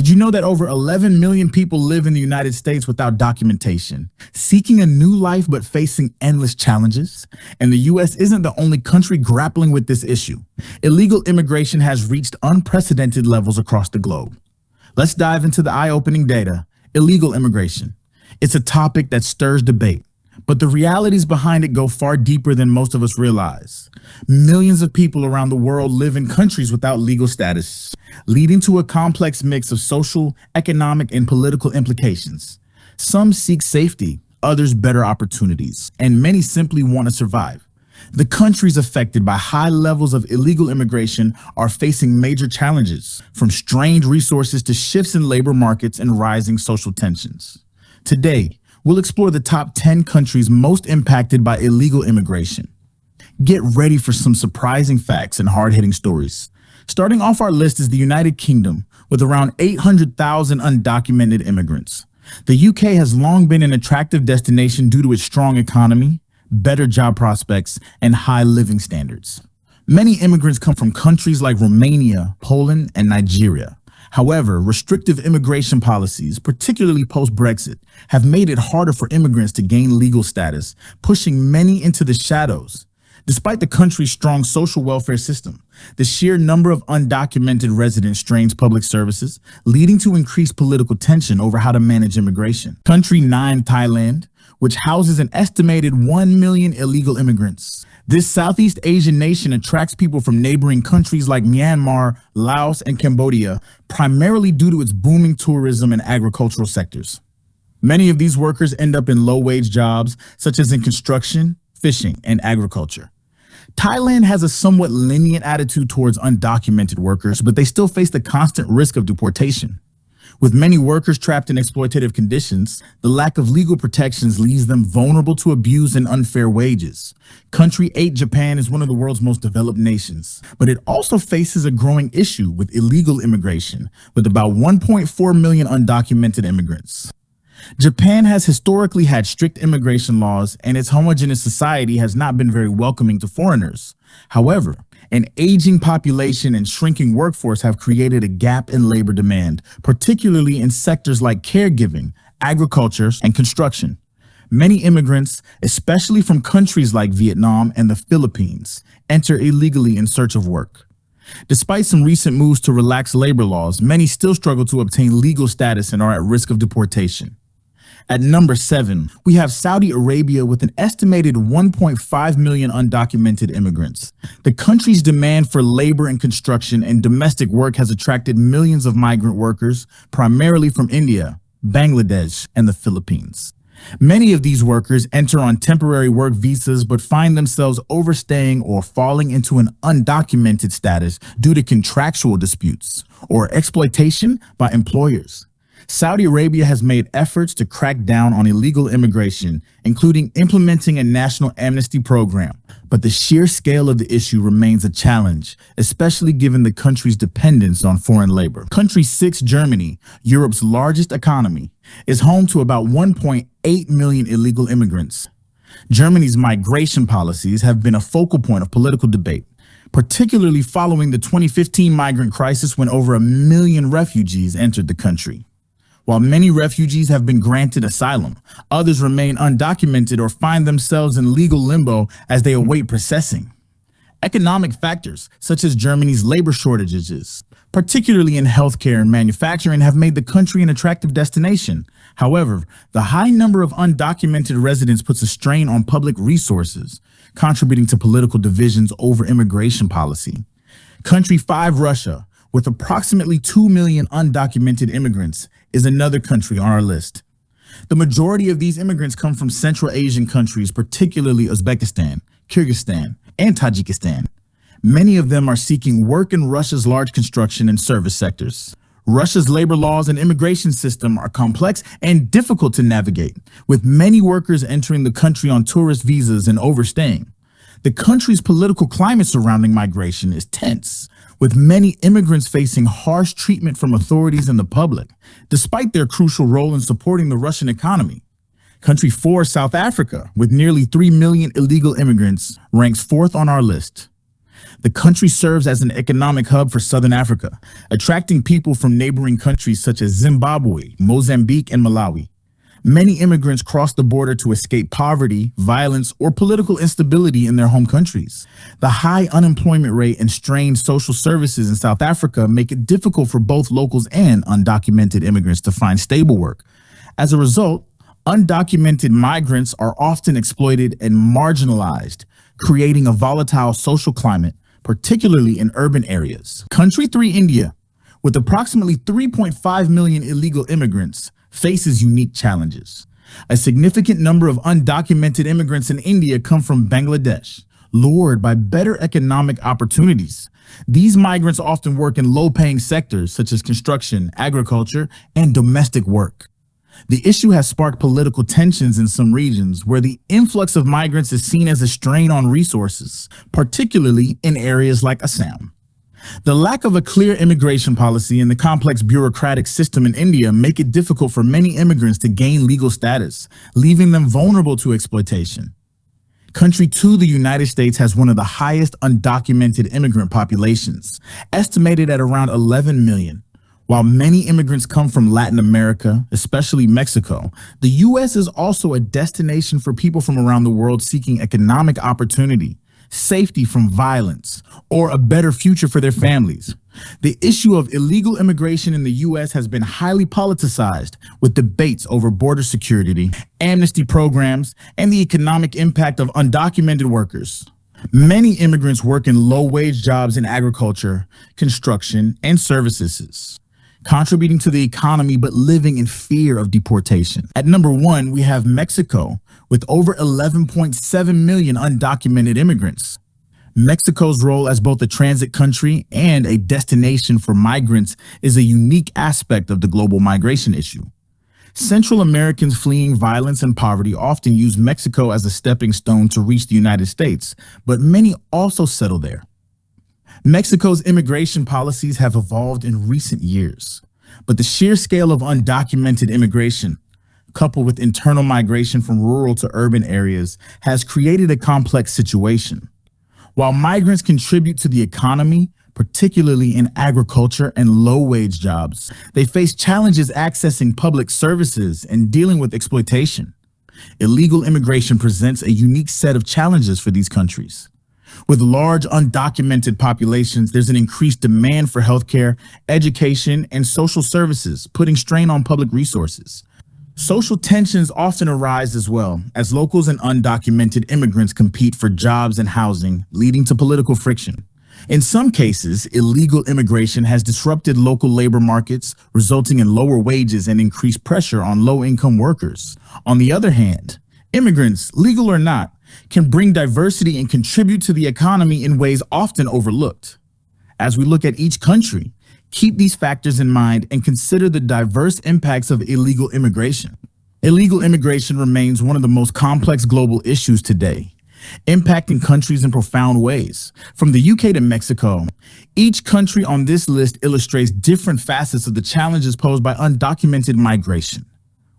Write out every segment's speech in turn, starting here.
Did you know that over 11 million people live in the United States without documentation, seeking a new life but facing endless challenges? And the US isn't the only country grappling with this issue. Illegal immigration has reached unprecedented levels across the globe. Let's dive into the eye-opening data. Illegal immigration. It's a topic that stirs debate, but the realities behind it go far deeper than most of us realize. Millions of people around the world live in countries without legal status, leading to a complex mix of social, economic, and political implications. Some seek safety, others better opportunities, and many simply want to survive. The countries affected by high levels of illegal immigration are facing major challenges, from strained resources to shifts in labor markets and rising social tensions. Today, we'll explore the top 10 countries most impacted by illegal immigration. Get ready for some surprising facts and hard-hitting stories. Starting off our list is the United Kingdom, with around 800,000 undocumented immigrants. The UK has long been an attractive destination due to its strong economy, better job prospects, and high living standards. Many immigrants come from countries like Romania, Poland, and Nigeria. However, restrictive immigration policies, particularly post-Brexit, have made it harder for immigrants to gain legal status, pushing many into the shadows. Despite the country's strong social welfare system, the sheer number of undocumented residents strains public services, leading to increased political tension over how to manage immigration. Country 9, Thailand, which houses an estimated 1 million illegal immigrants. This Southeast Asian nation attracts people from neighboring countries like Myanmar, Laos, and Cambodia, primarily due to its booming tourism and agricultural sectors. Many of these workers end up in low-wage jobs, such as in construction, fishing, and agriculture. Thailand has a somewhat lenient attitude towards undocumented workers, but they still face the constant risk of deportation. With many workers trapped in exploitative conditions, the lack of legal protections leaves them vulnerable to abuse and unfair wages. Country 8, Japan, is one of the world's most developed nations, but it also faces a growing issue with illegal immigration, with about 1.4 million undocumented immigrants. Japan has historically had strict immigration laws, and its homogeneous society has not been very welcoming to foreigners. However, an aging population and shrinking workforce have created a gap in labor demand, particularly in sectors like caregiving, agriculture, and construction. Many immigrants, especially from countries like Vietnam and the Philippines, enter illegally in search of work. Despite some recent moves to relax labor laws, many still struggle to obtain legal status and are at risk of deportation. At number 7, we have Saudi Arabia with an estimated 1.5 million undocumented immigrants. The country's demand for labor in construction and domestic work has attracted millions of migrant workers, primarily from India, Bangladesh, and the Philippines. Many of these workers enter on temporary work visas but find themselves overstaying or falling into an undocumented status due to contractual disputes or exploitation by employers. Saudi Arabia has made efforts to crack down on illegal immigration, including implementing a national amnesty program, but the sheer scale of the issue remains a challenge, especially given the country's dependence on foreign labor. Country 6, Germany, Europe's largest economy, is home to about 1.8 million illegal immigrants. Germany's migration policies have been a focal point of political debate, particularly following the 2015 migrant crisis when over 1 million refugees entered the country. While many refugees have been granted asylum, others remain undocumented or find themselves in legal limbo as they await processing. Economic factors, such as Germany's labor shortages, particularly in healthcare and manufacturing, have made the country an attractive destination. However, the high number of undocumented residents puts a strain on public resources, contributing to political divisions over immigration policy. Country 5, Russia, with approximately 2 million undocumented immigrants, is another country on our list. The majority of these immigrants come from Central Asian countries, particularly Uzbekistan, Kyrgyzstan, and Tajikistan. Many of them are seeking work in Russia's large construction and service sectors. Russia's labor laws and immigration system are complex and difficult to navigate, with many workers entering the country on tourist visas and overstaying. The country's political climate surrounding migration is tense, with many immigrants facing harsh treatment from authorities and the public, despite their crucial role in supporting the Russian economy. Country 4, South Africa, with nearly 3 million illegal immigrants, ranks 4th on our list. The country serves as an economic hub for Southern Africa, attracting people from neighboring countries such as Zimbabwe, Mozambique, and Malawi. Many immigrants cross the border to escape poverty, violence, or political instability in their home countries. The high unemployment rate and strained social services in South Africa make it difficult for both locals and undocumented immigrants to find stable work. As a result, undocumented migrants are often exploited and marginalized, creating a volatile social climate, particularly in urban areas. Country 3, India, with approximately 3.5 million illegal immigrants, faces unique challenges. A significant number of undocumented immigrants in India come from Bangladesh, lured by better economic opportunities. These migrants often work in low-paying sectors such as construction, agriculture, and domestic work. The issue has sparked political tensions in some regions where the influx of migrants is seen as a strain on resources, particularly in areas like Assam. The lack of a clear immigration policy and the complex bureaucratic system in India make it difficult for many immigrants to gain legal status, leaving them vulnerable to exploitation. Country 2, the United States, has one of the highest undocumented immigrant populations, estimated at around 11 million. While many immigrants come from Latin America, especially Mexico, the U.S. is also a destination for people from around the world seeking economic opportunity, safety from violence, or a better future for their families. The issue of illegal immigration in the U.S. has been highly politicized, with debates over border security, amnesty programs, and the economic impact of undocumented workers. Many immigrants work in low-wage jobs in agriculture, construction, and services, contributing to the economy but living in fear of deportation. At number 1, we have Mexico, with over 11.7 million undocumented immigrants. Mexico's role as both a transit country and a destination for migrants is a unique aspect of the global migration issue. Central Americans fleeing violence and poverty often use Mexico as a stepping stone to reach the United States, but many also settle there. Mexico's immigration policies have evolved in recent years, but the sheer scale of undocumented immigration, coupled with internal migration from rural to urban areas, has created a complex situation. While migrants contribute to the economy, particularly in agriculture and low-wage jobs, they face challenges accessing public services and dealing with exploitation. Illegal immigration presents a unique set of challenges for these countries. With large undocumented populations, there's an increased demand for healthcare, education, and social services, putting strain on public resources. Social tensions often arise as well, as locals and undocumented immigrants compete for jobs and housing, leading to political friction. In some cases, illegal immigration has disrupted local labor markets, resulting in lower wages and increased pressure on low-income workers. On the other hand, immigrants, legal or not, can bring diversity and contribute to the economy in ways often overlooked. As we look at each country, keep these factors in mind and consider the diverse impacts of illegal immigration. Illegal immigration remains one of the most complex global issues today, impacting countries in profound ways. From the UK to Mexico, each country on this list illustrates different facets of the challenges posed by undocumented migration.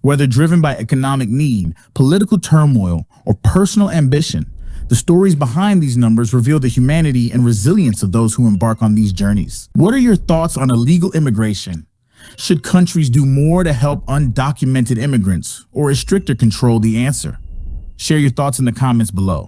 Whether driven by economic need, political turmoil, or personal ambition, the stories behind these numbers reveal the humanity and resilience of those who embark on these journeys. What are your thoughts on illegal immigration? Should countries do more to help undocumented immigrants, or is stricter control the answer? Share your thoughts in the comments below.